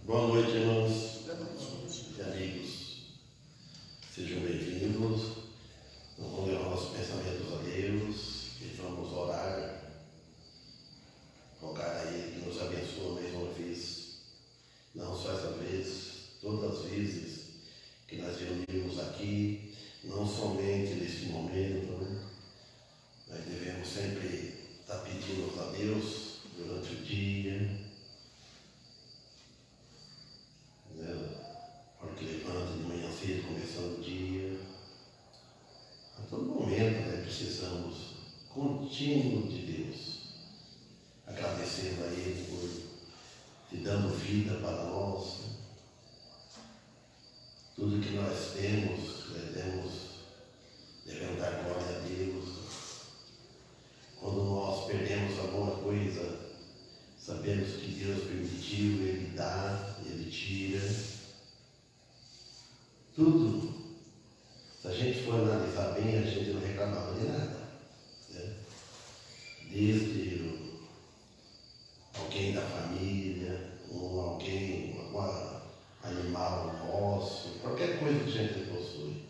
Boa noite, irmãos e amigos. Sejam bem-vindos. Vamos levar nossos pensamentos a Deus e vamos orar, rogar a Ele que nos abençoe mais uma vez. Não só essa vez, todas as vezes que nós reunimos aqui, não somente nesse momento, nós devemos sempre estar pedindo a Deus durante o dia, porque levanta de manhã cedo, começando o dia. A todo momento precisamos contínuo de Deus, agradecendo a Ele por te dando vida para nós. Tudo que nós temos, devemos dar glória a Deus. Quando nós perdemos alguma coisa, sabemos que Deus permitiu, Ele dá, Ele tira. Tudo, se a gente for analisar bem, a gente não reclamava de nada, né? Desde alguém da família, alguém, algum animal nosso, qualquer coisa que a gente possui.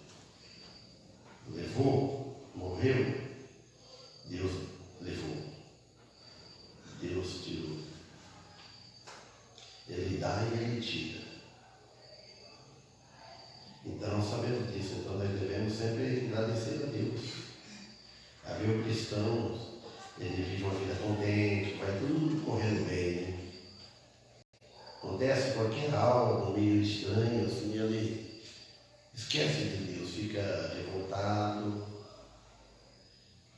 Levou, morreu, Deus levou, Deus tirou. Ele dá e Ele tira. Então, sabendo disso, então nós devemos sempre agradecer a Deus. Havia o cristão, ele vive uma vida contente, vai tudo correndo bem, né? Acontece qualquer algo meio estranho, assim, ele esquece de Deus, fica revoltado,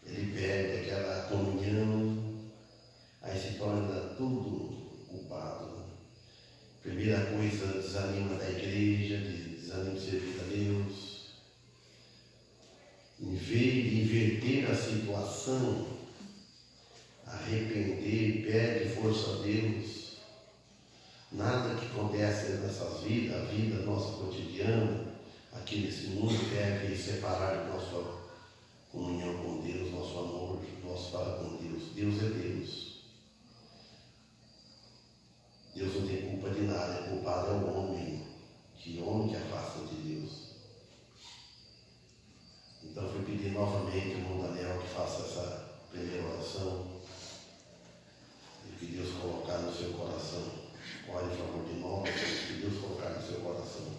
ele perde aquela comunhão, aí se torna tudo culpado. Primeira coisa, desanima da igreja, desanima de servir a Deus. Em vez de inverter a situação, arrepender, pede força a Deus. Nada que acontece nessas vidas, a vida nossa cotidiana, aqui nesse mundo, deve separar nossa comunhão com Deus, nosso amor, nosso para com Deus. Deus é Deus. Deus não tem culpa de nada, o culpado é o homem, que homem que afasta de Deus. Então, fui pedir novamente ao irmão Daniel que faça essa primeira oração e que Deus colocar no seu coração. Ore em favor de nós, que Deus colocar no seu coração.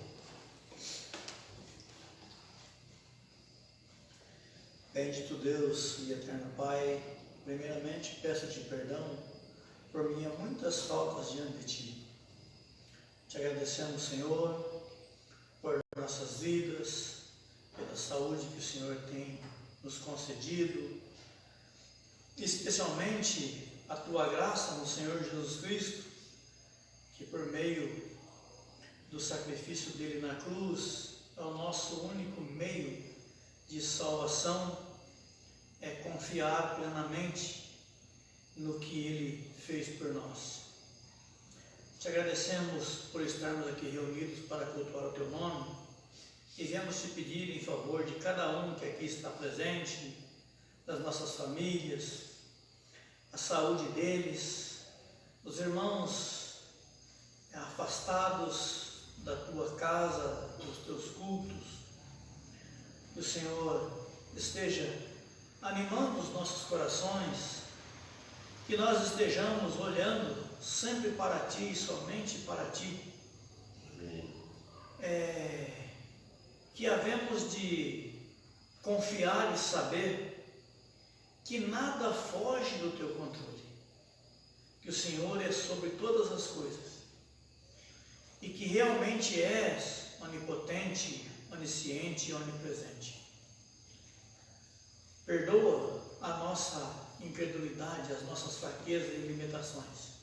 Bendito Deus e eterno Pai, primeiramente peço-te perdão por minhas muitas faltas diante de Ti. Te agradecemos, Senhor, por nossas vidas, pela saúde que o Senhor tem nos concedido, especialmente a Tua graça no Senhor Jesus Cristo, que por meio do sacrifício dele na cruz é o nosso único meio de salvação, é confiar plenamente no que Ele fez por nós. Te agradecemos por estarmos aqui reunidos para cultuar o Teu nome e viemos te pedir em favor de cada um que aqui está presente, das nossas famílias, a saúde deles, os irmãos afastados da Tua casa, dos Teus cultos. Que o Senhor esteja animando os nossos corações, que nós estejamos olhando sempre para Ti e somente para Ti. Que havemos de confiar e saber que nada foge do Teu controle, que o Senhor é sobre todas as coisas e que realmente és onipotente, onisciente e onipresente. Perdoa a nossa incredulidade, as nossas fraquezas e limitações.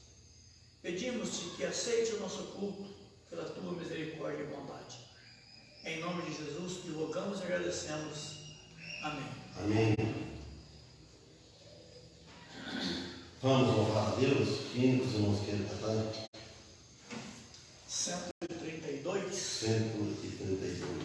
Pedimos-te que aceite o nosso culto pela Tua misericórdia e bondade. Em nome de Jesus, te rogamos e agradecemos. Amém. Amém. Vamos louvar a Deus. Quem que os irmãos querem cantar? 132. 132.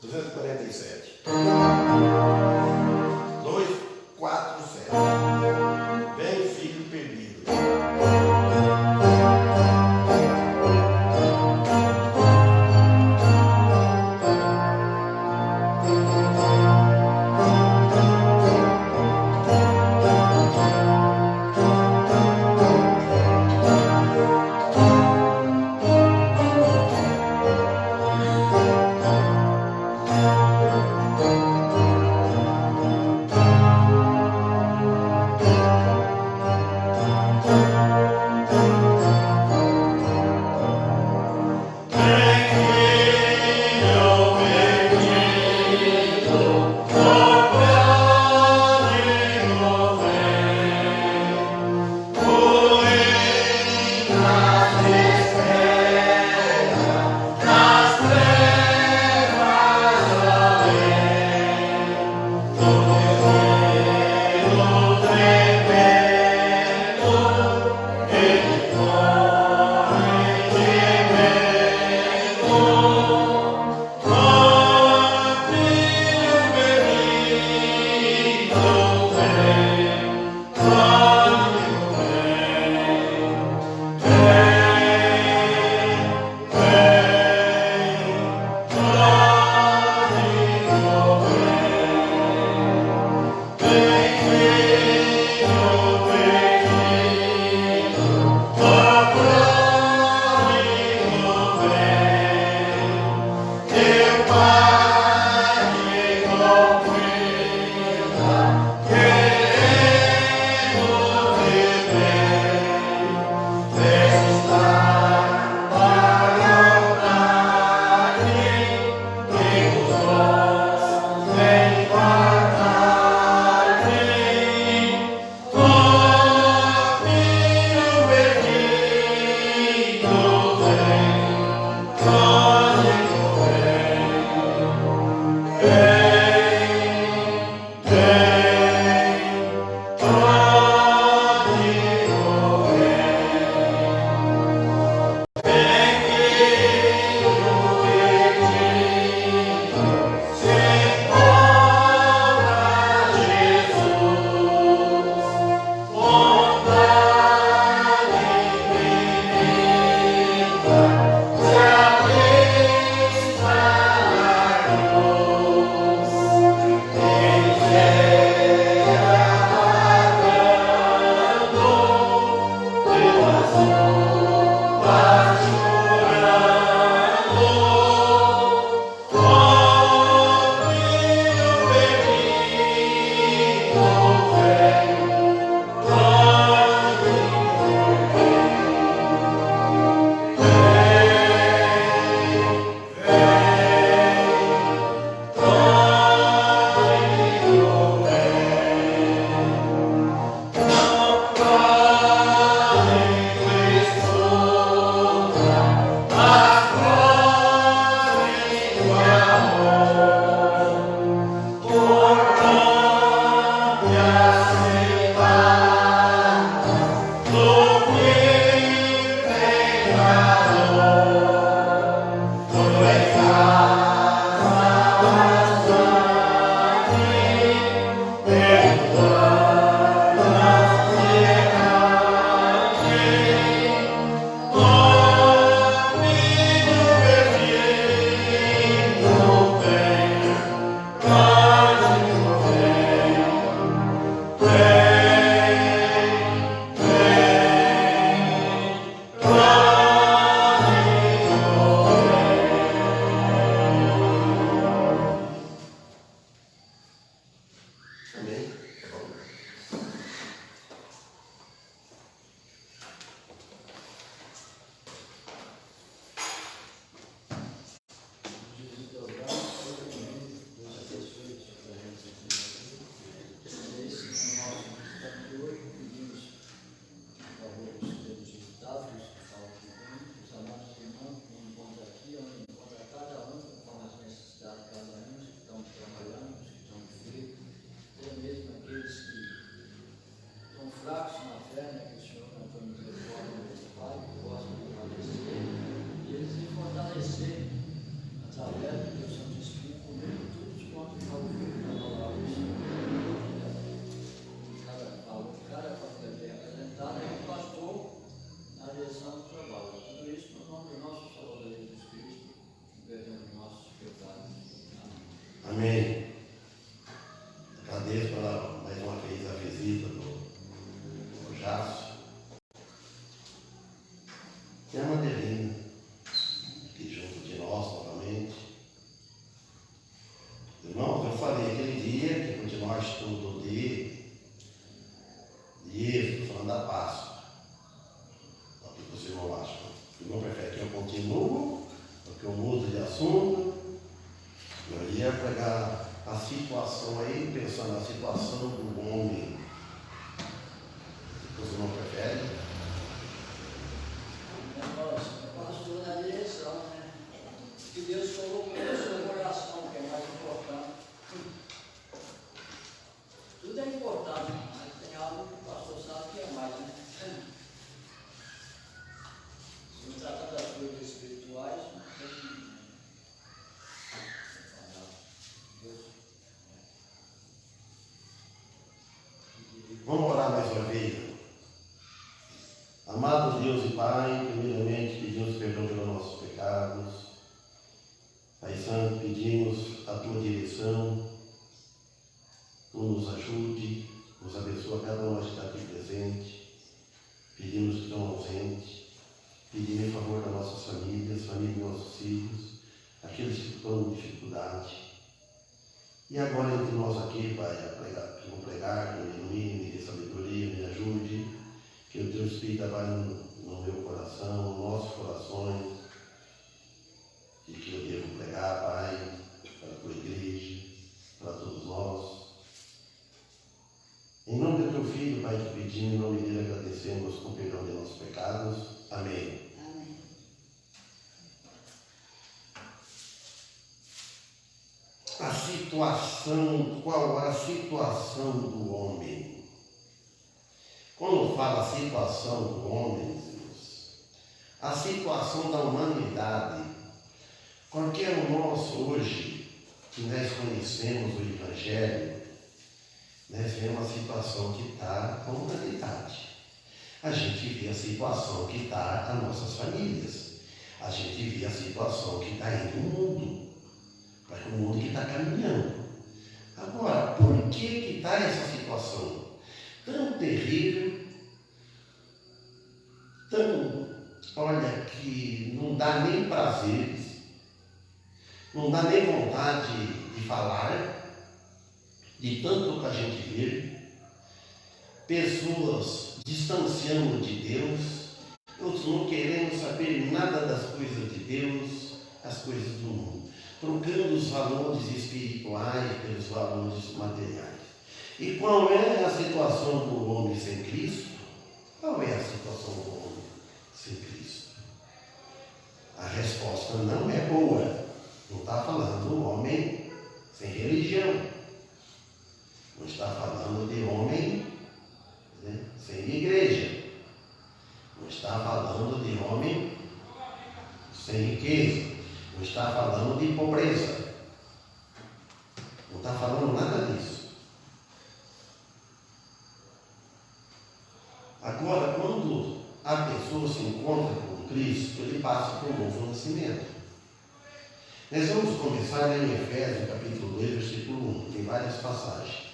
247. 247. Vem, filho perdido. Amém. Agradeço pela, mais uma vez a visita do Jácio e a Madelina, aqui junto de nós novamente. Irmãos, eu falei aquele dia que continuar o estudo de Êxodo, falando da Páscoa. O que você não acha? O irmão prefere que eu continue, porque eu mudo de assunto. Eu ia pegar a situação aí, pensando na situação do homem. Você não prefere? Eu pastor na direção, né? Que Deus colocou no seu coração, que é mais importante. Tudo é importante, mas tem algo que o pastor sabe que é mais, né? Se não trata das coisas espirituais, não tem. Vamos orar mais uma vez. Amado Deus e Pai, primeiramente pedimos perdão pelos nossos pecados. Pai Santo, pedimos a Tua direção. Tu nos ajude, nos abençoa cada um que está aqui presente. Pedimos que estão ausentes. Pedimos em favor das nossas famílias, família dos nossos filhos, aqueles que estão em dificuldade. E agora entre nós aqui, Pai, que vão pregar, que me ilumine, me dê sabedoria, me ajude, que o Teu Espírito trabalhe no meu coração, nos nossos corações, e que eu devo pregar, Pai, para a Tua igreja, para todos nós. Em nome do Teu Filho, Pai, te pedimos, em nome dele agradecemos com perdão de nossos pecados. Amém. A situação, qual é a situação do homem? Quando fala a situação do homem, a situação da humanidade, qualquer um nós hoje, que nós conhecemos o Evangelho, nós vemos a situação que está a humanidade. A gente vê a situação que está as nossas famílias. A gente vê a situação que está indo no mundo. Para o mundo que está caminhando. Agora, por que está essa situação tão terrível, olha, que não dá nem prazeres, não dá nem vontade de falar, de tanto que a gente vê, pessoas distanciando de Deus, outros não querendo saber nada das coisas de Deus, as coisas do mundo, trocando os valores espirituais pelos valores materiais. E qual é a situação do homem sem Cristo? Qual é a situação do homem sem Cristo? A resposta não é boa. Não está falando do homem sem religião. Não está falando de homem, né, sem igreja. Não está falando de homem sem riqueza. Não está falando de pobreza. Não está falando nada disso. Agora, quando a pessoa se encontra com Cristo, ele passa por um novo nascimento. Nós vamos começar em Efésios, capítulo 2, versículo 1. Tem várias passagens.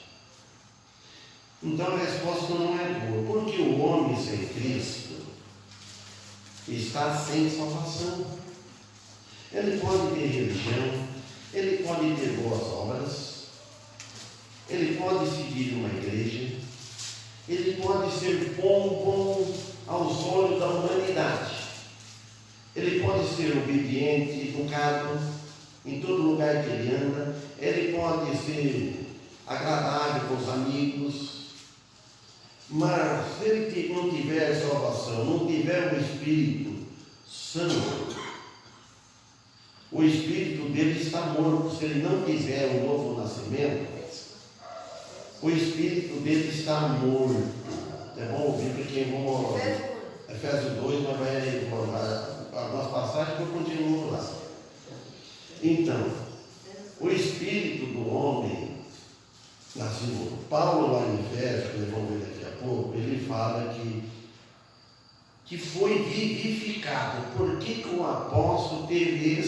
Então a resposta não é boa. Porque o homem sem Cristo está sem salvação. Ele pode ter religião, ele pode ter boas obras, ele pode seguir uma igreja, ele pode ser bom aos olhos da humanidade, ele pode ser obediente, educado em todo lugar que ele anda, ele pode ser agradável com os amigos, mas se ele não tiver salvação, não tiver o Espírito Santo, o espírito dele está morto. Se ele não tiver um novo nascimento, o espírito dele está morto. É bom ouvir, porque vamos Efésios 2, mas vai algumas passagens que eu continuo lá. Então, o espírito do homem, assim, Paulo lá em Efésios, que nós vamos ver daqui a pouco, ele fala que foi vivificado. Por que o apóstolo teve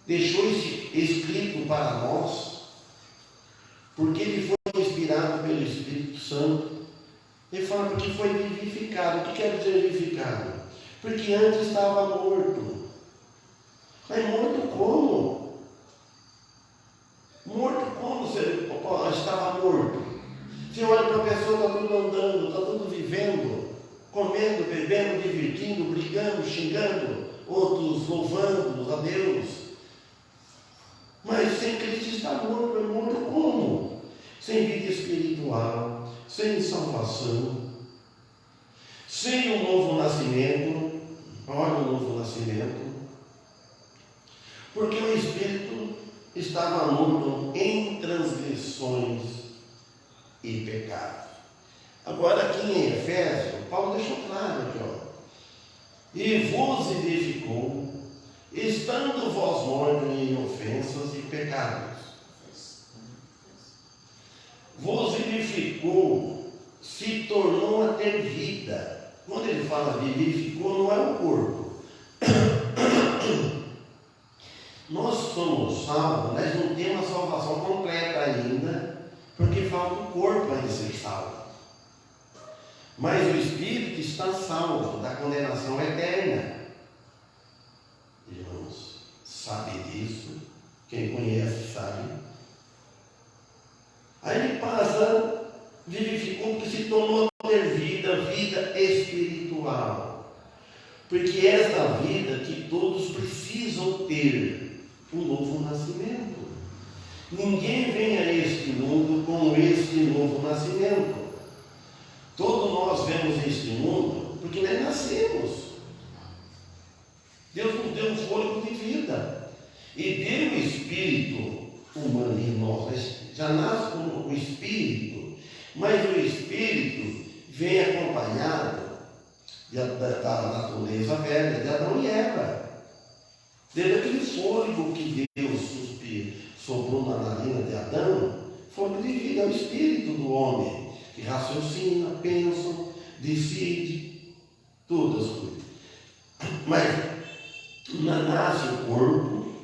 deixou escrito para nós, porque ele foi inspirado pelo Espírito Santo. Ele fala porque foi vivificado. O que quer dizer vivificado? Porque antes estava morto. Mas morto como? Morto como você estava morto? Você olha para a pessoa, está tudo andando, está tudo vivendo, comendo, bebendo, divertindo, brigando, xingando, outros louvando a Deus. Mas sem Cristo está morto. É morto como? Sem vida espiritual, sem salvação, sem um novo nascimento. Olha o novo nascimento. Porque o Espírito estava morto em transgressões e pecados. Agora aqui em Efésios, Paulo deixou claro aqui, ó. E vos edificou, estando vós mortos em ofensas e pecados. Vos edificou, se tornou a ter vida. Quando ele fala vivificou, não é o corpo. Nós somos salvos, mas não temos a salvação completa ainda, porque falta o corpo ainda ser salvo. Mas o Espírito está salvo da condenação eterna. Irmãos, sabe disso? Quem conhece sabe. Aí ele passa, vivificou, que se tornou a ter vida, vida espiritual. Porque essa vida que todos precisam ter, um novo nascimento. Ninguém vem a este mundo com este novo nascimento. Todos nós vemos este mundo porque nós nascemos. Deus nos deu um fôlego de vida e deu o espírito humano em nós. Já nasce com o espírito, mas o espírito vem acompanhado da natureza velha de Adão e Eva. Desde aquele fôlego que Deus soprou na narina de Adão, fôlego de vida, é o espírito do homem, que raciocina, pensa, decide, todas as coisas. Mas nasce o corpo,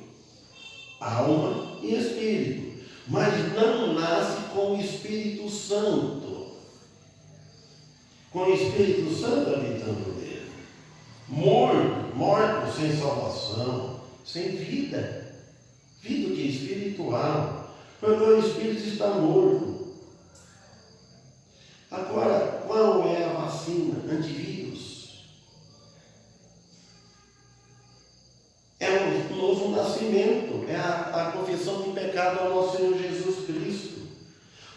alma e espírito, mas não nasce com o Espírito Santo. Com o Espírito Santo habitando nele. Morto sem salvação, sem vida. Vida que é espiritual. Porque o Espírito está morto. Agora, qual é a vacina? Antivírus. É um novo nascimento. É a confissão de pecado ao nosso Senhor Jesus Cristo.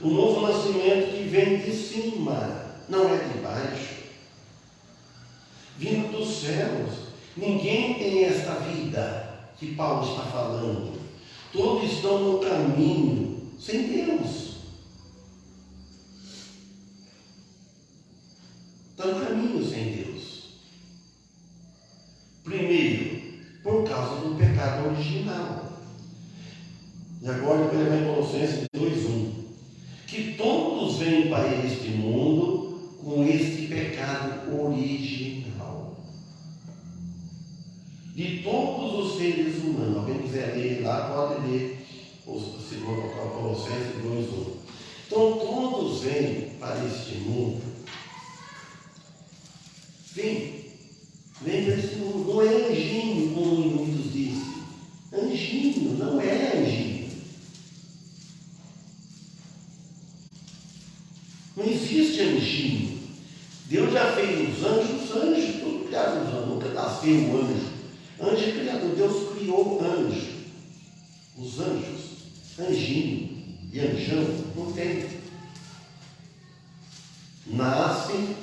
O novo nascimento que vem de cima, não é de baixo. Vindo dos céus. Ninguém tem esta vida que Paulo está falando. Todos estão no caminho sem Deus. Estão no caminho sem Deus. Primeiro, por causa do pecado original. E agora ele vai em Colossenses 2:1. Que todos vêm para este mundo com este pecado original. De todos os seres humanos. Alguém quiser ler lá, pode ler o 2 Colossenses 2:1. Então todos vêm para este mundo. Vem para este mundo. Não é anjinho, como muitos dizem. Anjinho, não é anjinho. Não existe anjinho. Deus já fez os anjos, tudo criado os anjos. Nunca nasceu um anjo. Anjo é criador, Deus criou anjo. Os anjos, anjinho e anjão, não tem. Nascem,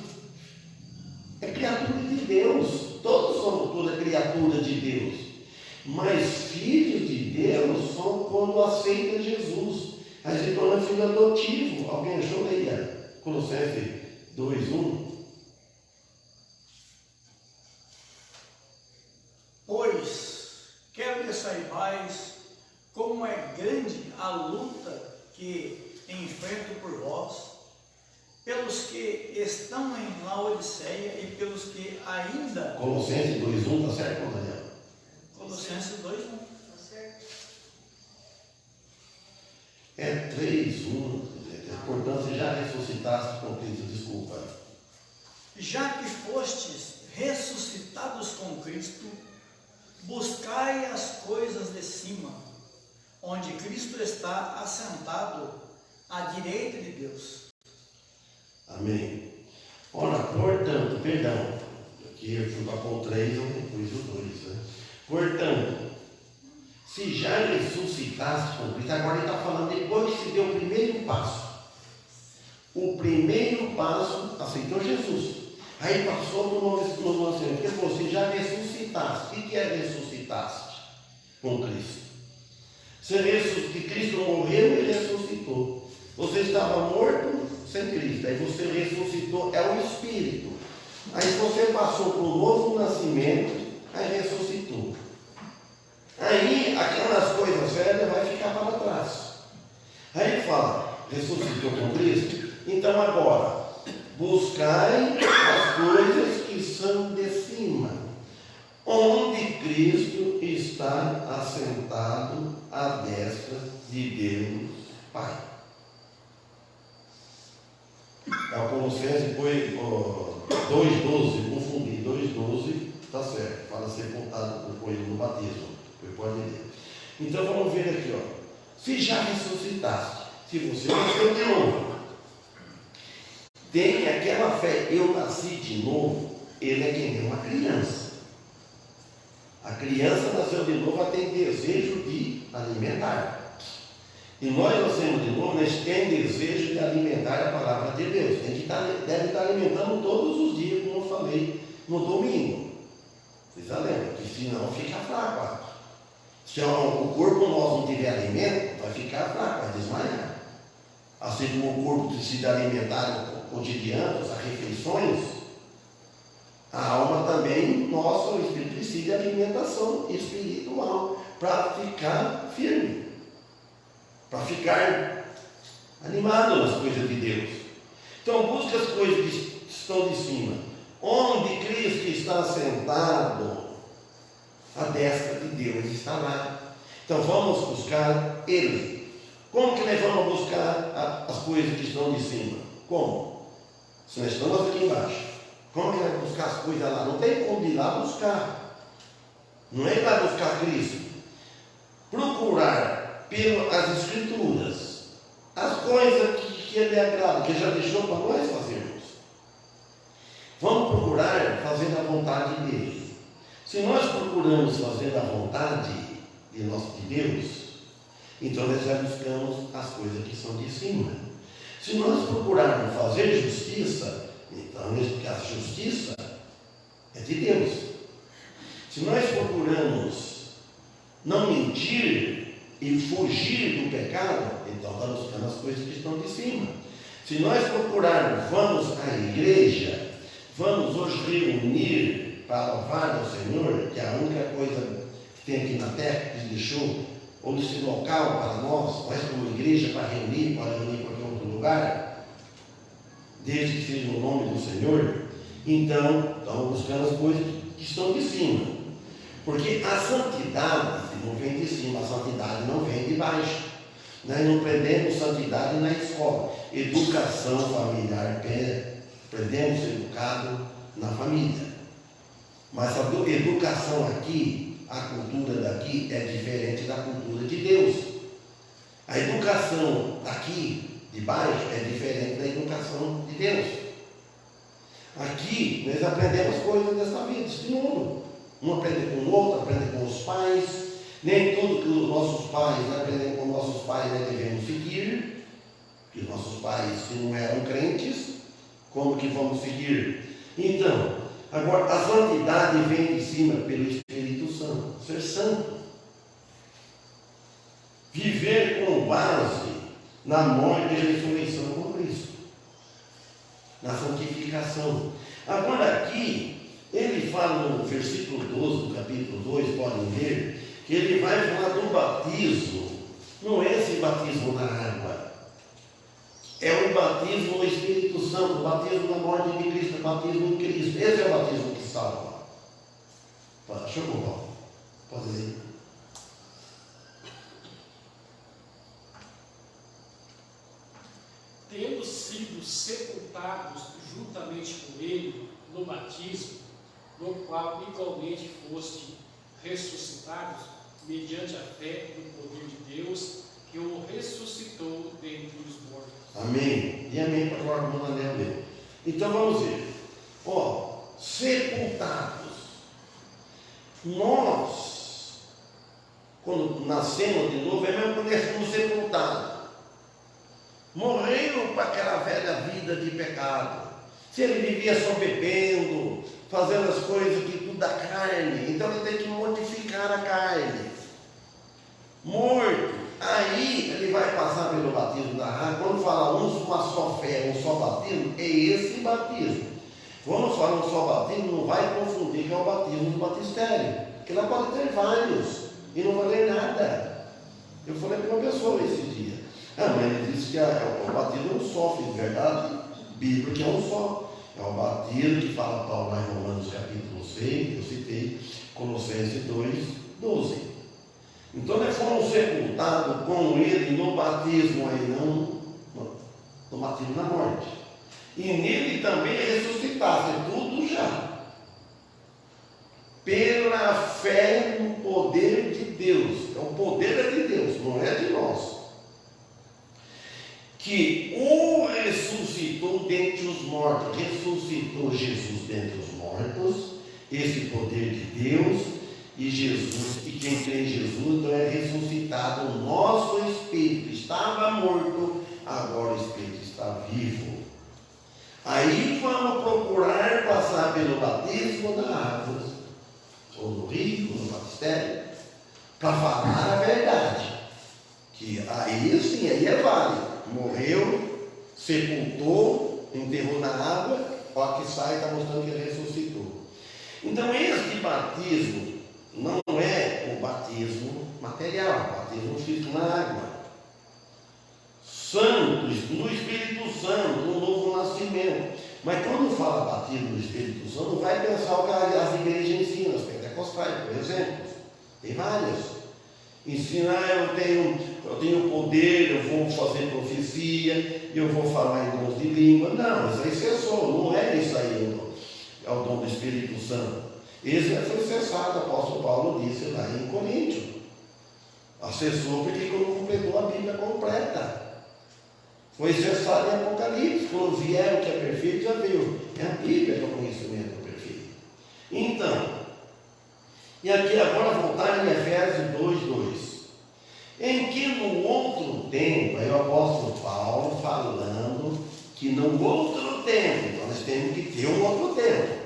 é criatura de Deus. Todos somos toda criatura de Deus. Mas filhos de Deus são quando aceitam Jesus. Aí se torna filho adotivo. Alguém achou aí? Colossenses 2:1. Pois quero que saibais como é grande a luta que enfrento por vós, pelos que estão em Laodiceia e pelos que ainda... Colossenses 2:1, está certo, Daniel? Colossenses 2:1. É 3:1. Portanto, se já ressuscitaste com Cristo, desculpa. Já que fostes ressuscitados com Cristo, buscai as coisas de cima, onde Cristo está assentado à direita de Deus. Amém. Ora, portanto, perdão, aqui eu fui para o 3, eu depois o 2, né? Portanto, se já ressuscitaste com Cristo, agora ele está falando depois que se deu o primeiro passo. O primeiro passo aceitou Jesus. Aí passou para o novo nascimento. Porque você já ressuscitaste. O que é ressuscitaste com Cristo? Que Cristo morreu e ressuscitou. Você estava morto sem Cristo. Aí você ressuscitou, é o Espírito. Aí você passou para o novo nascimento, aí ressuscitou. Aí aquelas coisas velhas vai ficar para trás. Aí ele fala, ressuscitou com Cristo. Então agora, buscai as coisas que são de cima, onde Cristo está assentado à destra de Deus Pai. É o Colossenses 2:12, confundi, 2:12, está certo, para ser contado com ele no batismo, pode ler. Então vamos ver aqui, ó. Se já ressuscitaste, se você nasceu de novo, tem aquela fé, eu nasci de novo, ele é que nem uma criança. A criança nasceu de novo, ela tem desejo de alimentar. E nós nascemos de novo, nós temos desejo de alimentar a palavra de Deus. Deve estar alimentando todos os dias, como eu falei no domingo. Vocês lembram? Que senão fica fraco. Se o corpo nosso não tiver alimento, vai ficar fraco, vai desmaiar. Assim como o corpo precisa alimentar o cotidiano, as refeições, a alma também, nossa, o espírito precisa de alimentação espiritual para ficar firme, para ficar animado nas coisas de Deus. Então busca as coisas que estão de cima, onde Cristo está sentado à destra de Deus, está lá. Então vamos buscar Ele. Como que nós vamos buscar as coisas que estão de cima? Como? Se nós estamos aqui embaixo, como que nós vamos buscar as coisas lá? Não tem como ir lá buscar. Não é ir lá buscar Cristo. Procurar pelas Escrituras as coisas que Ele agrada, que Ele já deixou para nós fazermos. Vamos procurar fazer a vontade dEle. Se nós procuramos fazer a vontade de Deus, então nós já buscamos as coisas que são de cima. Se nós procurarmos fazer justiça, então a justiça é de Deus. Se nós procuramos não mentir e fugir do pecado, então estamos buscando as coisas que estão de cima. Se nós procurarmos, vamos à igreja, vamos hoje reunir para louvar ao Senhor, que é a única coisa que tem aqui na terra que Ele deixou, ou esse local para nós como igreja, para reunir em qualquer outro lugar, desde que seja o nome do Senhor, então estamos buscando as coisas que estão de cima. Porque a santidade não vem de cima, a santidade não vem de baixo. Nós não aprendemos santidade na escola. Educação familiar, aprendemos a ser educado na família. Mas a educação aqui, a cultura daqui é diferente da cultura de Deus. A educação aqui, de baixo, é diferente da educação de Deus. Aqui, nós aprendemos coisas dessa vida, desse mundo. Um aprende com o outro, aprende com os pais. Nem tudo que os nossos pais aprendem com nossos pais nós devemos seguir. Que os nossos pais, que não eram crentes, como que vamos seguir? Então, agora, a santidade vem de cima pelo Espírito Santo. Ser santo. Viver com base na morte e ressurreição com Cristo. Na santificação. Agora aqui, ele fala no versículo 12 do capítulo 2, podem ver, que ele vai falar do batismo. Não é esse batismo na água. É o batismo no Espírito Santo, o batismo na morte de Cristo, o batismo em Cristo. Esse é o batismo que salva. Deixa eu colocar. Pode dizer. sido sepultados juntamente com ele no batismo, no qual igualmente foste ressuscitados mediante a fé no poder de Deus, que o ressuscitou dentre os mortos. Amém. E amém para o irmão Anel dele. Então vamos ver. Sepultados. Nós, quando nascemos de novo, é mesmo quando fomos sepultados. Morreram para aquela velha vida de pecado. Se ele vivia só bebendo, fazendo as coisas que tudo da carne, então ele tem que mortificar a carne. Morto. Aí ele vai passar pelo batismo da água. Quando fala uma só fé, um só batismo, é esse batismo. Quando fala um só batismo, não vai confundir que é o batismo do batistério, porque lá pode ter vários e não valer nada. Eu falei para uma pessoa esse dia, mas ele disse que o batismo é um só, fiz verdade bíblica, é um só. É o batismo que fala Paulo lá em Romanos capítulo 6, eu citei Colossenses 2:12. Então nós fomos sepultados com ele no batismo, aí no batismo na morte. E nele também ressuscitasse, tudo já. Pela fé no poder de Deus. O poder é de Deus, não é de nós. Que o ressuscitou dentre os mortos. Ressuscitou Jesus dentre os mortos. Esse poder de Deus. E Jesus, e quem crê em Jesus, então é ressuscitado. O nosso espírito estava morto, agora o espírito está vivo. Aí vamos procurar passar pelo batismo da água, ou no rio, ou no batistério, para falar a verdade. Que aí sim, aí é válido. Morreu, sepultou, enterrou na água, ó que sai, está mostrando que ele ressuscitou. Então este batismo não é o batismo material, o batismo físico na água. Santo, no Espírito Santo, um novo nascimento. Mas quando fala batismo no Espírito Santo, não vai pensar o que as igrejas ensinam, as pentecostais, por exemplo. Tem várias. Ensina, eu tenho poder, eu vou fazer profecia, eu vou falar em dons de língua. Não, isso aí cessou, não é isso aí, é o dom do Espírito Santo. Esse foi cessado, o apóstolo Paulo disse lá em Coríntios. Acessou porque não completou a Bíblia completa. Foi cessado em Apocalipse. Quando vier o que é perfeito, já veio. É a Bíblia que é o conhecimento perfeito. Então, e aqui agora voltar em Efésios 2:2. Em que no outro tempo, aí o apóstolo Paulo falando que no outro tempo, então nós temos que ter um outro tempo.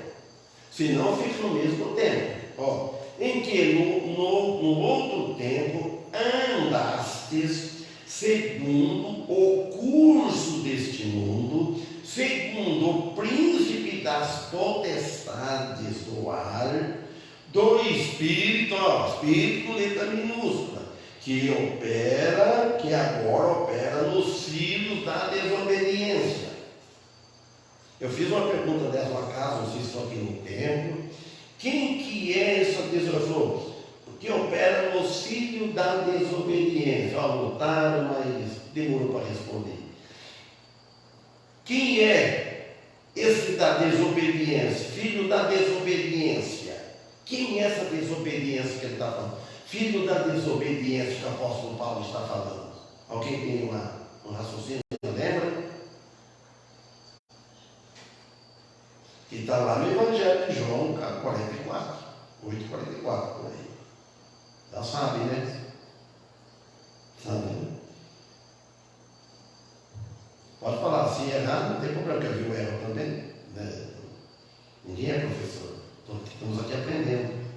Senão fica no mesmo tempo. Em que no outro tempo andastes segundo o curso deste mundo, segundo o príncipe das potestades do ar, do espírito, espírito com letra minúscula, que agora opera nos filhos da desobediência. Eu fiz uma pergunta dessa uma casa, não sei se estou aqui no templo. Quem que é essa desobediência? Que opera nos filhos da desobediência. Lutaram, mas demorou para responder. Quem é esse da desobediência? Filho da desobediência. Quem é essa desobediência que ele está falando? Filho da desobediência que o apóstolo Paulo está falando. Alguém tem um raciocínio? Lembra? Que está lá no Evangelho de João 44, 8:44, por aí. Já sabe, né? Sabe, né? Pode falar, se errar, não tem problema, porque eu erro também. Né? Ninguém é professor. Estamos aqui aprendendo.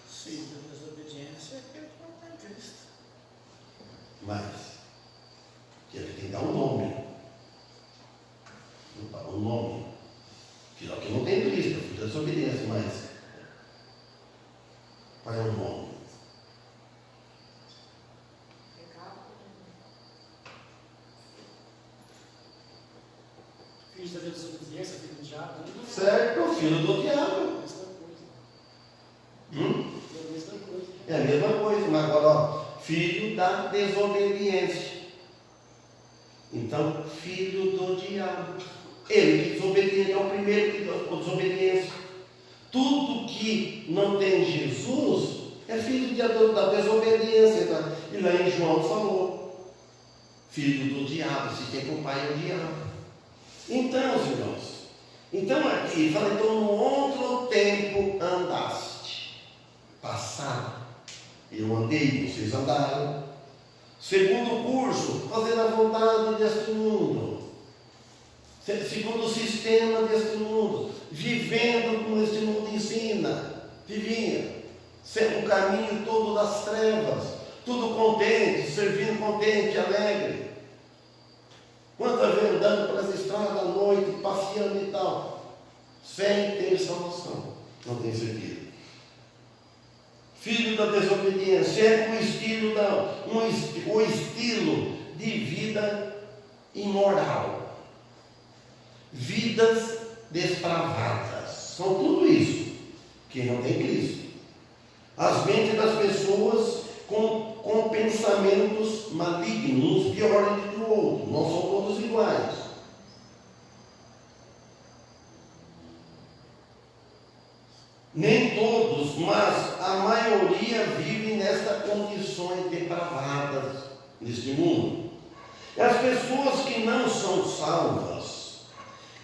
Filho da desobediência é aquele que não tem Cristo. Mas que ele tem que dar um nome. Um nome. Que não tem Cristo, filho da desobediência, mas qual é o nome? Filho da desobediência, filho do diabo. Certo, filho do diabo. É a mesma coisa. É a mesma coisa, mas agora, filho da desobediência. Então, filho do diabo. Ele que desobediente é o primeiro que desobediência. Tudo que não tem Jesus é filho da desobediência. E lá em João falou, filho do diabo, se tem por pai é o diabo. Então, irmãos, aqui fala, então no outro tempo andaste. Passado, eu andei, vocês andaram. Segundo curso, fazendo a vontade deste mundo. Segundo o sistema deste mundo, vivendo como este mundo ensina. Vivia, sendo o caminho todo das trevas, tudo contente, servindo contente, alegre. Quantas vezes andando pelas estradas à noite, passeando e tal, sem ter salvação, não tem sentido. Filho da desobediência, é o estilo de vida imoral, vidas depravadas, são tudo isso, que não tem Cristo. As mentes das pessoas com pensamentos malignos, uns piores do que o outro, não são todos iguais. Nem todos, mas a maioria vive nestas condições depravadas neste mundo. E as pessoas que não são salvas,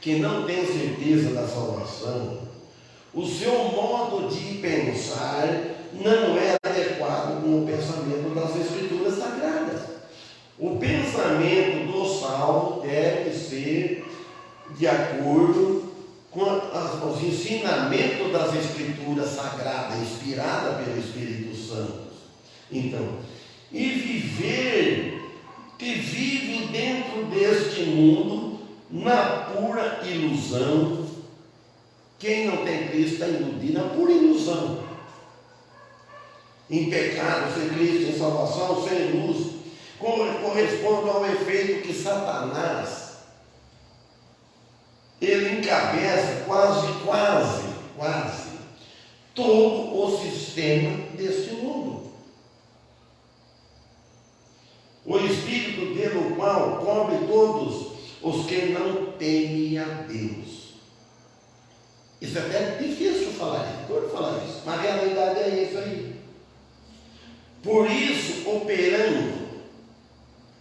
que não têm certeza da salvação, o seu modo de pensar não é adequado com o pensamento das Escrituras Sagradas. O pensamento do salvo deve ser de acordo com os ensinamentos das Escrituras Sagradas, inspirada pelo Espírito Santo. Então, e que vive dentro deste mundo na pura ilusão. Quem não tem Cristo está iludido na pura ilusão. Em pecado, sem Cristo, sem salvação, sem luz, corresponde ao efeito que Satanás ele encabeça quase todo o sistema deste mundo. O Espírito pelo qual cobre todos os que não temem a Deus. Isso é até difícil falar isso, mas a realidade é isso aí. Por isso,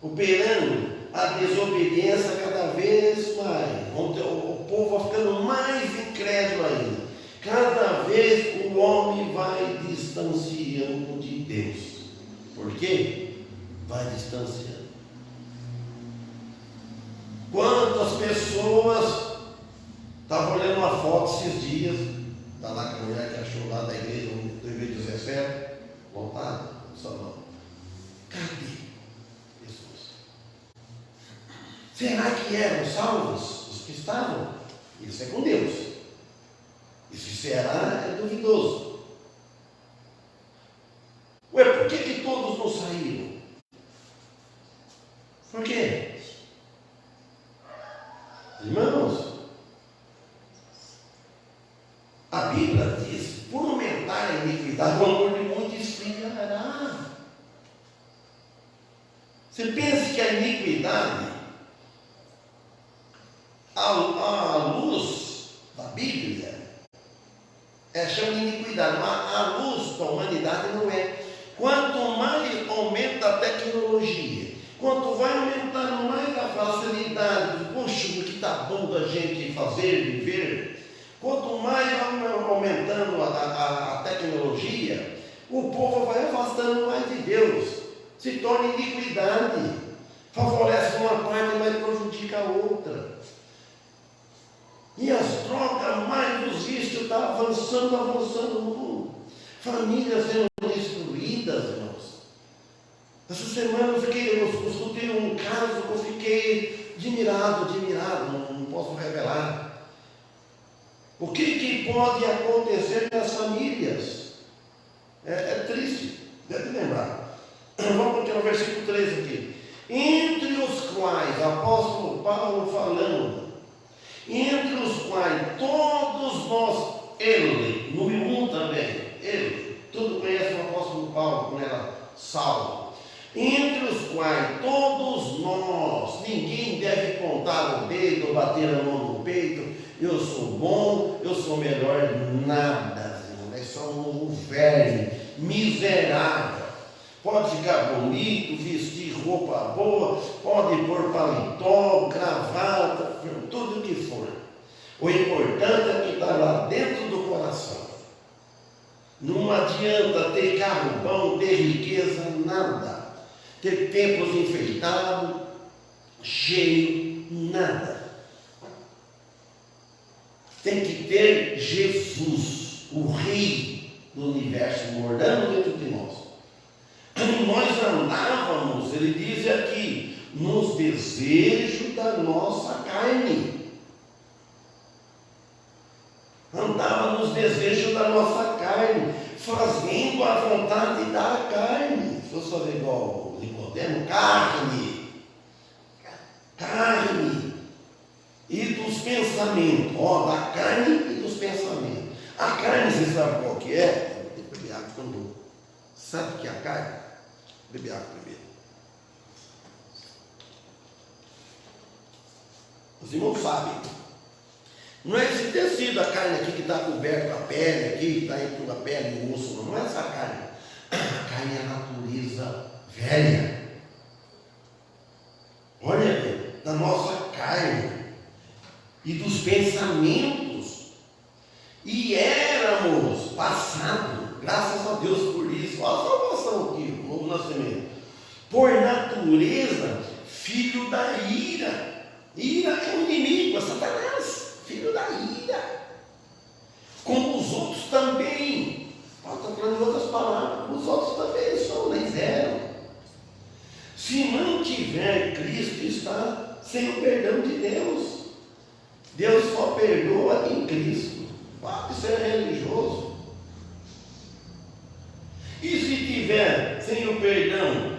operando a desobediência cada vez mais. O povo vai ficando mais incrédulo ainda. Cada vez o homem vai distanciando de Deus. Por quê? Vai distanciando. Quantas pessoas estavam olhando uma foto esses dias, está lá com a mulher que achou lá da igreja, do Rio 17, voltado, no salão. Cadê? Será que eram salvos os que estavam? Isso é com Deus. E se será, é duvidoso. Ué, por que todos não saíram? Por quê? Irmãos, a Bíblia diz, por aumentar a iniquidade, o amor de muitos esfriará. Você pensa que a iniquidade, a luz da Bíblia chama de iniquidade, mas a luz da humanidade não é. Quanto mais aumenta a tecnologia, quanto vai aumentando mais a facilidade, puxa, o que está bom da gente fazer, viver, quanto mais vai aumentando a tecnologia, o povo vai afastando mais de Deus, se torna iniquidade, favorece uma parte, mas prejudica a outra. E as drogas, mais os vícios, está avançando no mundo. Famílias sendo destruídas, irmãos. Essa semana eu escutei um caso que eu fiquei admirado, não posso revelar. O que pode acontecer nas famílias? É triste, deve lembrar. Vamos continuar no versículo 13 aqui. Entre os quais, o apóstolo Paulo falando, entre os quais todos nós, ele, no 1 também, ele, tudo conhece o apóstolo Paulo, como era Saulo, quais todos nós, ninguém deve contar o dedo ou bater a mão no peito, eu sou bom, eu sou melhor, nada, é só um verme miserável. Pode ficar bonito, vestir roupa boa, pode pôr paletó, gravata, tudo o que for. O importante é que está lá dentro do coração. Não adianta ter carro bom, ter riqueza, nada. Ter templos enfeitados, cheio, nada. Tem que ter Jesus, o Rei do universo, morando dentro de nós. Nós andávamos, ele diz aqui, nos desejos da nossa carne. Andava nos desejos da nossa carne, fazendo a vontade da carne. Se eu sou igual Nicodemo, carne e dos pensamentos, da carne e dos pensamentos. A carne, você sabe qual que é? Tem que beber água quando. Sabe o que é a carne? Beber água primeiro. Os irmãos sabem. Não é esse tecido, a carne aqui que está coberto com a pele, aqui que está entre a pele e o osso, não é essa carne. A carne é a natureza velha. Olha, da nossa carne e dos pensamentos. E éramos passados, graças a Deus por isso. Olha a salvação aqui, o novo nascimento. Por natureza, filho da ira. Ira é um inimigo, é Satanás. Filho da ira, como os outros também. Estou falando de outras palavras, os outros também são, nem zero. Se não tiver Cristo, está sem o perdão de Deus. Deus só perdoa em Cristo. Pode ser religioso. E se tiver sem o perdão,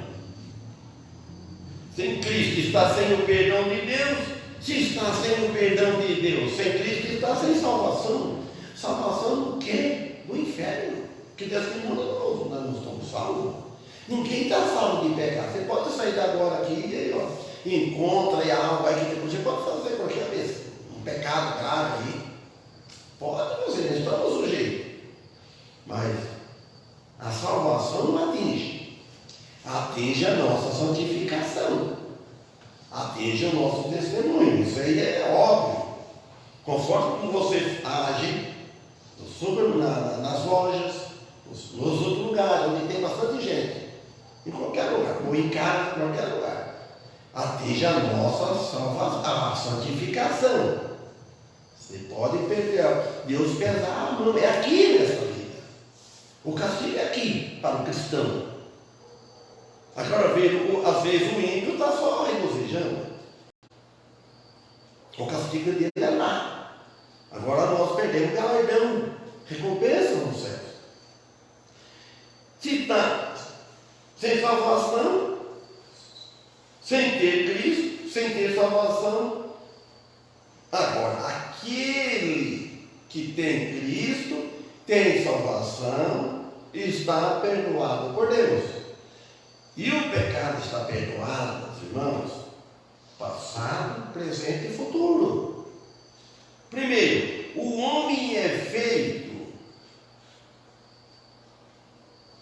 sem Cristo, está sem o perdão de Deus. Se está sem o perdão de Deus, sem Cristo, está sem salvação. Salvação do quê? Do inferno. Que Deus tem mundo novo, nós não estamos salvos. Ninguém está salvo de pecar. Você pode sair de agora aqui e aí, encontra e algo aí que você pode fazer qualquer vez. Um pecado grave aí. Pode fazer, nós estamos sujeitos. Mas a salvação não atinge. Atinge a nossa santificação. Atinge o nosso testemunho, isso aí é óbvio. Conforme como você age nas lojas, nos outros lugares, onde tem bastante gente, em qualquer lugar, ou em casa, em qualquer lugar, atinge a nossa salvação, a santificação. Você pode perder, Deus pesar a mão, é aqui nessa vida. O castigo é aqui para o cristão. Agora, às vezes o ímpio está só regozijando. O castigo dele é lá. Agora nós perdemos galardão, recompensa no céu. Se está sem salvação, sem ter Cristo, sem ter salvação, agora aquele que tem Cristo, tem salvação, está perdoado por Deus. E o pecado está perdoado, irmãos, passado, presente e futuro. Primeiro, o homem é feito,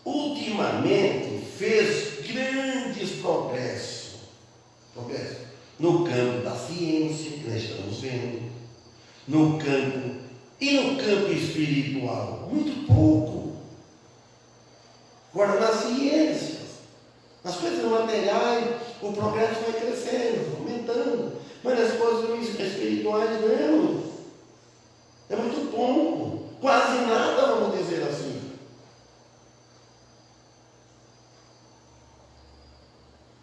ultimamente fez grandes progressos no campo da ciência, que nós estamos vendo, no campo espiritual, muito pouco. Agora, na ciência, as coisas materiais, o progresso vai crescendo, aumentando. Mas as coisas espirituais não. É muito pouco. Quase nada, vamos dizer assim.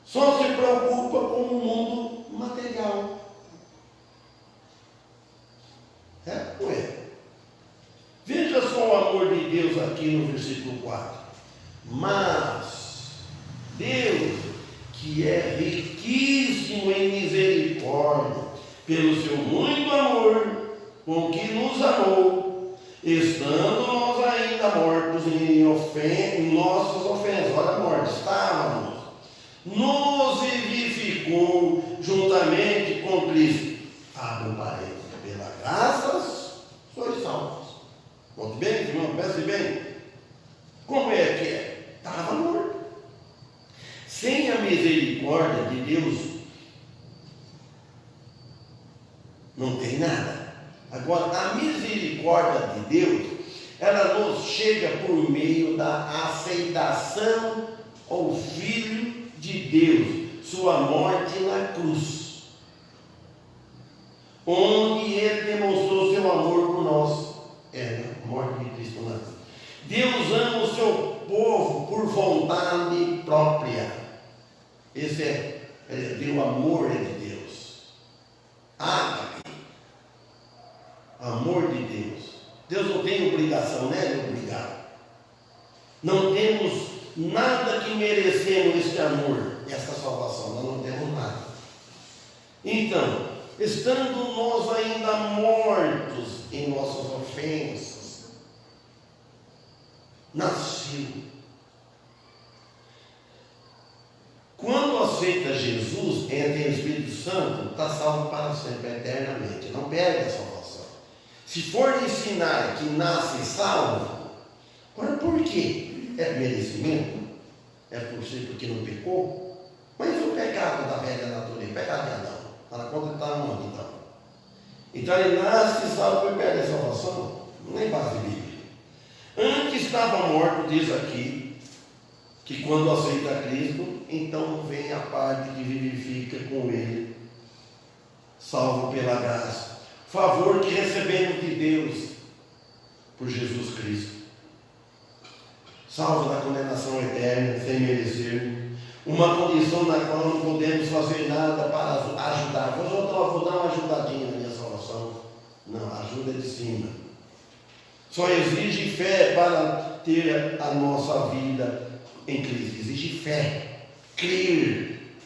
Só se preocupa com o mundo material. Ué. Veja só o amor de Deus aqui no versículo 4. Mas Deus, que é riquíssimo em misericórdia, pelo seu muito amor, com que nos amou, estando nós ainda mortos em nossas ofensas. Olha a morte, estávamos nos vivificou juntamente com Cristo. Abre um parênteses. Pela graça sois salvos. Note bem, irmão, pense bem. Como é que é? Estava morto. Sem a misericórdia de Deus, não tem nada. Agora, a misericórdia de Deus, ela nos chega por meio da aceitação ao Filho de Deus, sua morte na cruz, onde ele demonstrou seu amor por nós. A morte de Cristo na cruz. Deus ama o seu povo por vontade própria. Esse é o amor de Deus. Amor de Deus. Deus não tem obrigação, né, de obrigar. Não temos nada que merecemos este amor, esta salvação. Nós não temos nada. Então, estando nós ainda mortos em nossas ofensas, nasceu. Quando aceita Jesus, entra em Espírito Santo, está salvo para sempre, eternamente. Não perde a salvação. Se for ensinar que nasce salvo, agora por quê? É merecimento? É porque não pecou? Mas o pecado da velha natureza, o pecado de Adão, está na conta de estar onde então? Então ele nasce salvo e perde a salvação? Não é base bíblica. Antes estava morto, diz aqui, que quando aceita Cristo, então vem a parte que vivifica com ele, salvo pela graça. Favor que recebemos de Deus por Jesus Cristo. Salvo da condenação eterna, sem merecer. Uma condição na qual não podemos fazer nada para ajudar. Eu vou dar uma ajudadinha na minha salvação. Não, a ajuda é de cima. Só exige fé para ter a nossa vida em Cristo. Exige fé, crer.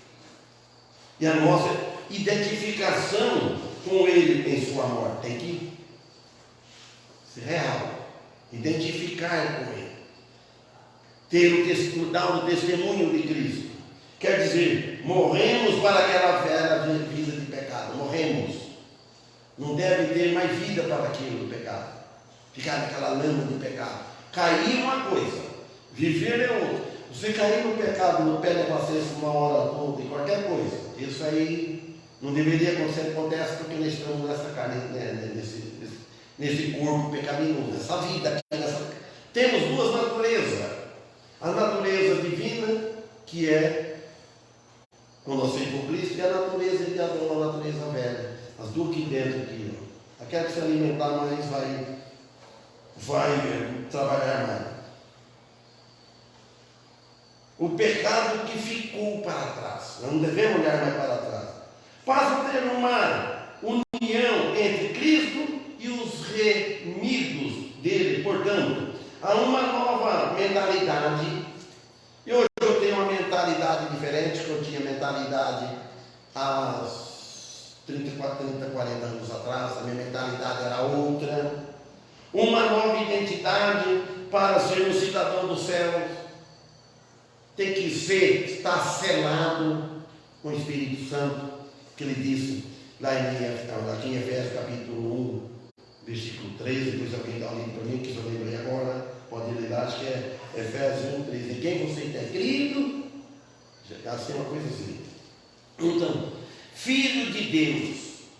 E a nossa identificação com Ele em sua morte tem que ser real. Identificar com Ele. Dar o testemunho de Cristo. Quer dizer, morremos para aquela velha vida de pecado. Morremos. Não deve ter mais vida para aquilo do pecado. Ficar naquela lama de pecado. Cair é uma coisa, viver é outra. Você cair no pecado, no pé da paciência uma hora toda, em qualquer coisa, isso aí não deveria acontecer, acontece porque nós estamos nessa carne, né, nesse corpo pecaminoso, nessa vida. Temos duas naturezas. A natureza divina, que é quando aceita Cristo, e a natureza de Adão, a natureza velha. As duas aqui dentro aqui. Aquela que se alimentar mais vai trabalhar mais. O pecado que ficou para trás. Nós não devemos olhar mais para trás. Passa a ter uma união entre Cristo e os remidos dele. Portanto, há uma nova mentalidade. E hoje eu tenho uma mentalidade diferente, que eu tinha mentalidade há 30, 40 anos atrás. A minha mentalidade era outra. Uma nova identidade para ser um cidadão do céu. Tem que estar selado com o Espírito Santo, que ele disse lá em Efésios capítulo 1, versículo 13, depois alguém dá o livro para mim, que eu lembrei agora, pode ler lá, acho que é Efésios 1, 13. Em quem você tem crido, assim uma coisa assim. Então, filho de Deus,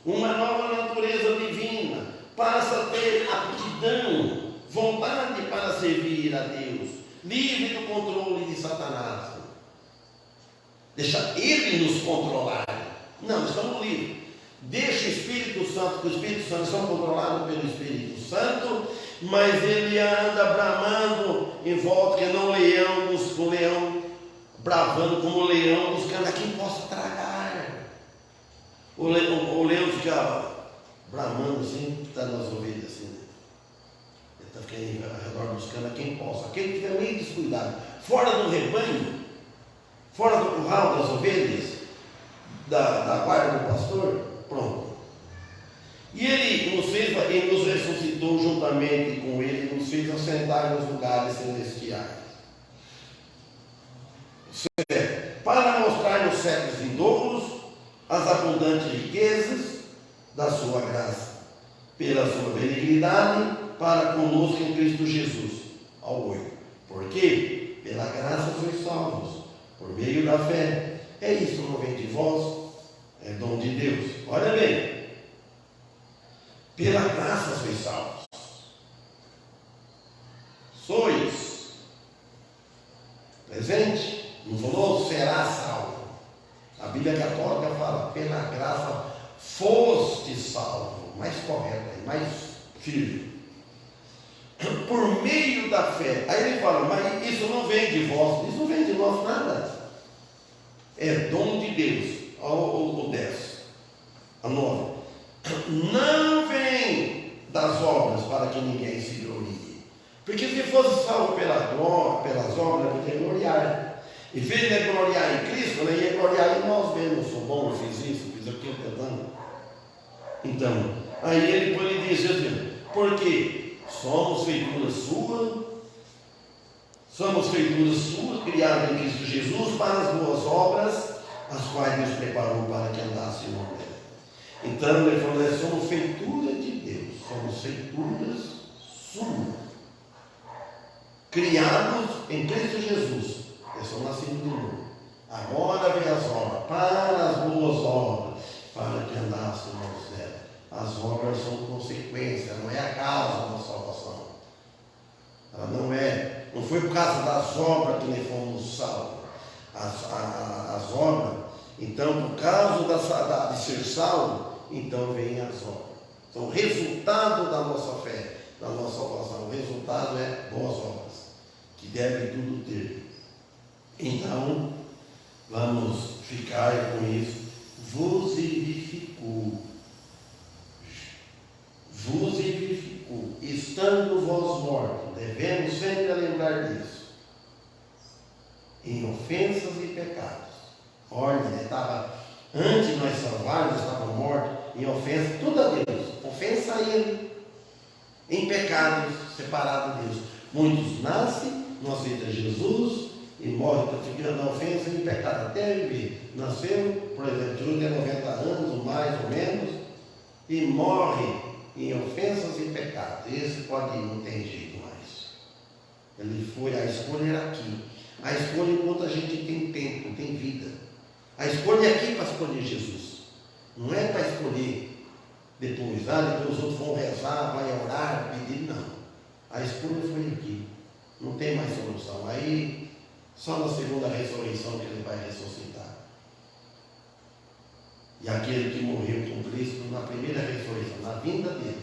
uma nova natureza divina, passa a ter aptidão, vontade para servir a Deus, livre do controle de Satanás. Deixa ele nos controlar. Não, estamos livres. Deixa o Espírito Santo, que o Espírito Santo são controlados pelo Espírito Santo, mas ele anda bramando em volta, que não o leão bravando como o leão, buscando a quem possa tragar. O leão fica bramando assim, está nas ovelhas assim, né? Ele está ficando ao redor buscando a quem possa. Aquele que estiver meio descuidado, fora do rebanho, fora do curral das ovelhas, da guarda do pastor, pronto. E ele nos ressuscitou juntamente com ele, nos fez assentar nos lugares celestiais. Para mostrar as abundantes riquezas da sua graça, pela sua benignidade para conosco em Cristo Jesus. Ao 8. Porque pela graça sois salvos, por meio da fé. É isso, não vem de vós, é dom de Deus. Olha bem, pela graça sois salvos. Sois presente, não falou será salvo. A Bíblia Católica fala, pela graça foste salvo. Mais correto, mais firme. Por meio da fé. Aí ele fala, mas isso não vem de vós. Isso não vem de nós nada. É dom de Deus. O 10. A 9. Não vem das obras para que ninguém se glorie. Porque se fosse salvo pelas obras, ele ia gloriar. Em vez de gloriar em Cristo, ele ia gloriar em nós mesmos. Eu sou bom, eu fiz isso, fiz aquilo, perdão. Então, aí ele diz assim, porque somos feituras suas, criadas em Cristo Jesus para as boas obras, as quais Deus preparou para que andássemos nela. Então ele falou, somos feituras de Deus, somos feituras suas, criados em Cristo Jesus. Eu sou nascido de novo. Agora vem as obras, para as boas obras, para que andássemos nela. As obras são consequência, não é a causa da salvação. Ela não foi por causa das obras que nós fomos salvos. As obras, então, por causa de ser salvo, então vem as obras. São o resultado da nossa fé, da nossa salvação. O resultado é boas obras, que devem tudo ter. Então, vamos ficar com isso. Vos vivificou, estando vós mortos, devemos sempre lembrar disso, em ofensas e pecados. Ordem, antes de nós salvarmos, estávamos mortos em ofensa, tudo a Deus, ofensa a Ele, em pecados, separados de Deus. Muitos nascem, não aceitam Jesus e morrem praticando a ofensa em pecado até viver. Nasceu, por exemplo, Jesus tem 90 anos, mais ou menos, e morre em ofensas e pecados. Esse pode ir, não tem jeito mais. A escolha era aqui. A escolha enquanto a gente tem tempo, tem vida. A escolha é aqui para escolher Jesus. Não é para escolher depois. Depois os outros vão rezar, vai orar, pedir, não. A escolha foi aqui. Não tem mais solução. Aí, só na segunda ressurreição que ele vai ressuscitar. E aquele que morreu com Cristo na primeira ressurreição, na vinda dele,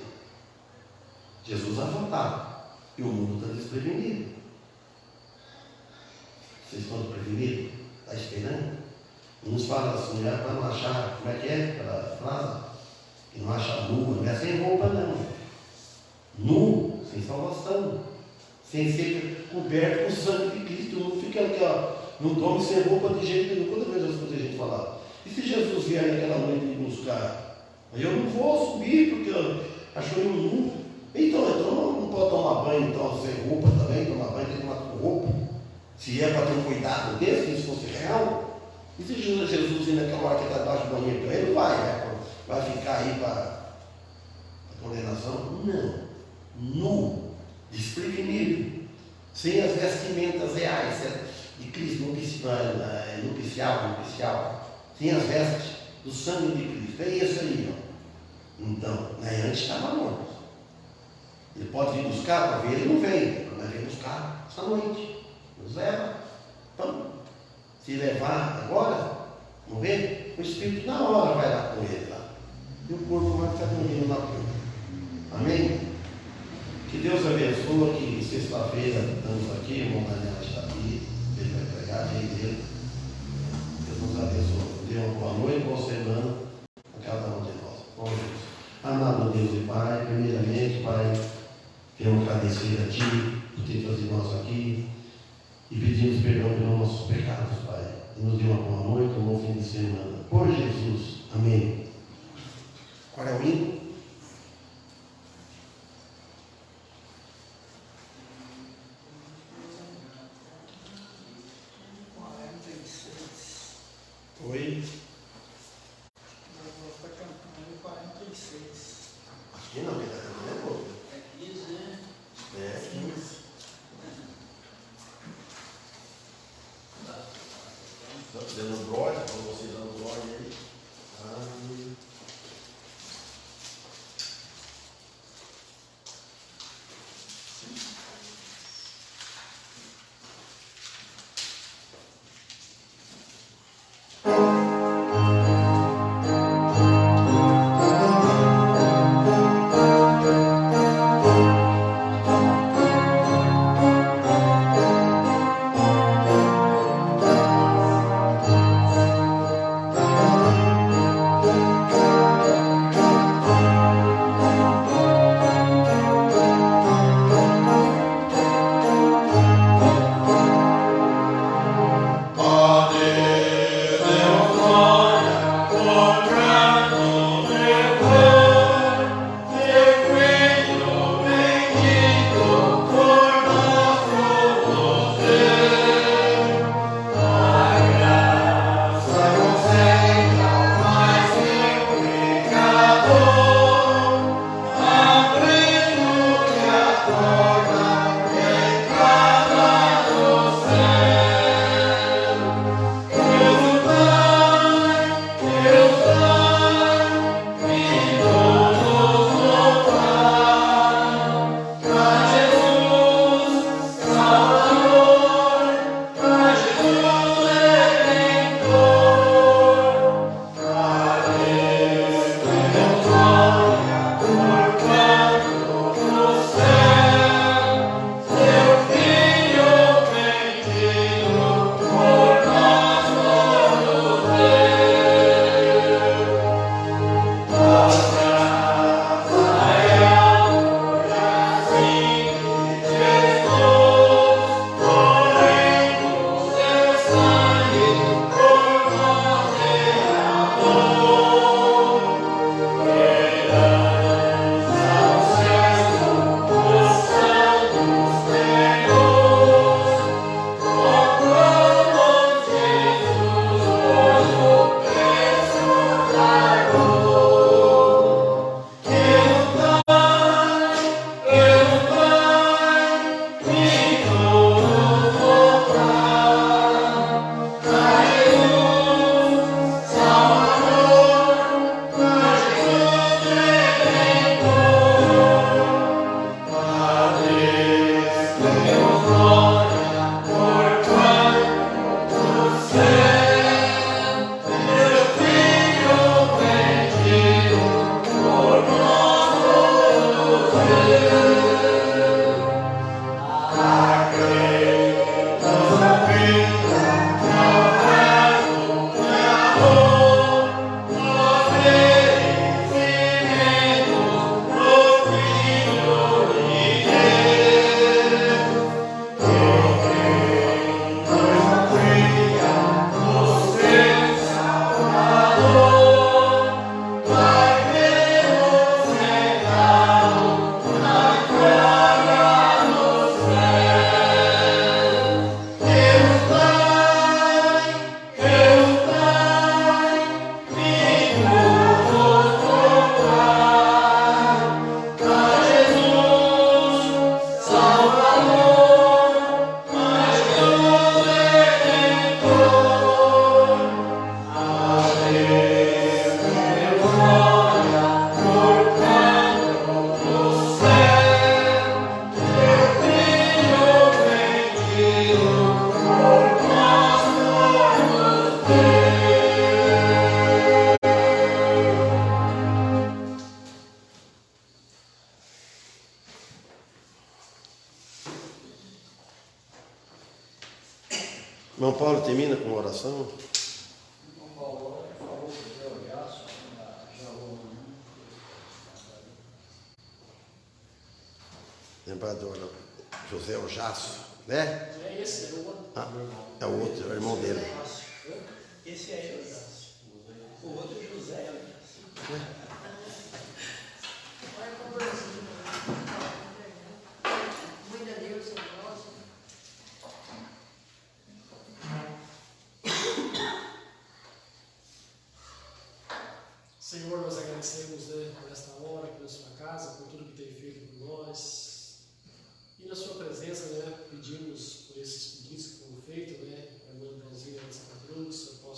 Jesus vai voltar. E o mundo está desprevenido. Vocês estão desprevenidos? Está esperando? Uns falam assim, para não achar, como é que é aquela frase? Que não acha nua, não é sem roupa não. Nu, sem salvação. Sem ser coberto com o sangue de Cristo. Não fica aqui, não tome sem roupa de jeito nenhum. Quantas vezes eu escutei a gente falar? E se Jesus vier naquela noite me buscar? Aí eu não vou subir, porque achou eu nu. Então não pode tomar banho então, sem roupa também, tomar banho tem que tomar com roupa. Se é para ter um cuidado desse, se fosse real. E se Jesus ir naquela hora que está debaixo do banheiro, ele vai ficar aí para a condenação? Não. Nu, desprevenido, sem as vestimentas reais de Cristo, nupcial, sem as vestes do sangue de Cristo. É isso aí, ó. Então, antes estava morto. Ele pode vir buscar para ver, ele não vem, mas vem buscar essa noite. Nos leva. Então, se levar agora, não vê? O Espírito na hora vai lá com ele lá. E o corpo vai ficar dormindo na cama. Amém? Que Deus abençoe, que sexta-feira estamos aqui, o irmão Daniel está aqui, ele vai pregar, vem dele. Deus nos abençoe. Dê uma boa noite, boa semana a cada um de nós. Bom Deus. Amado Deus e Pai, primeiramente, Pai, queremos agradecer a Ti por ter trazido nós aqui e pedimos perdão pelos nossos pecados, Pai. E nos dê uma boa noite, um bom fim de semana. Por Jesus. Amém. Qual é o hino? Oi. você no Android, para vocês no Android aí. Irmão Paulo termina com uma oração. Irmão Paulo falou que Deus graça, já vou. Lembrado José Ojaço, né? É esse, é o outro. Ah, é o outro, é o irmão dele. Esse é Eudácio. O outro é José Eudácio. Muita Deus, nosso. Senhor, nós agradecemos, né, por esta hora, pela sua casa, por tudo que tem feito por nós. E na sua presença, né, pedimos por esses pedidos que foram feitos, né, a irmã Brasília de Santa Cruz, o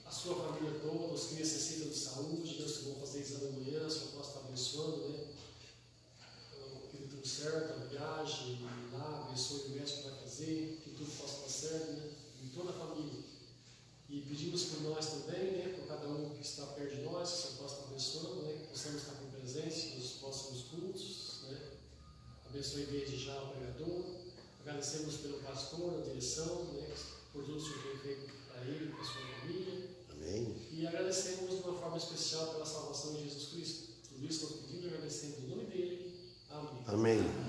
a sua família toda, os que necessitam de saúde, Deus, que vão fazer exame amanhã, o Senhor possa estar abençoando, né? Que dê tudo certo, a viagem, lá, abençoe o médico que vai fazer, que tudo possa dar certo, né? Em toda a família. E pedimos por nós também, né? Por cada um que está perto de nós, que o Senhor possa estar abençoando, né? Que possamos estar com presente nos próximos cultos, né? Abençoe desde já o pregador. Agradecemos pelo pastor, a direção, né? Por tudo que o Senhor tem feito para ele, para a sua família. Amém. E agradecemos de uma forma especial pela salvação de Jesus Cristo. Tudo isso nós pedimos e agradecemos em nome dele. Amém. Amém.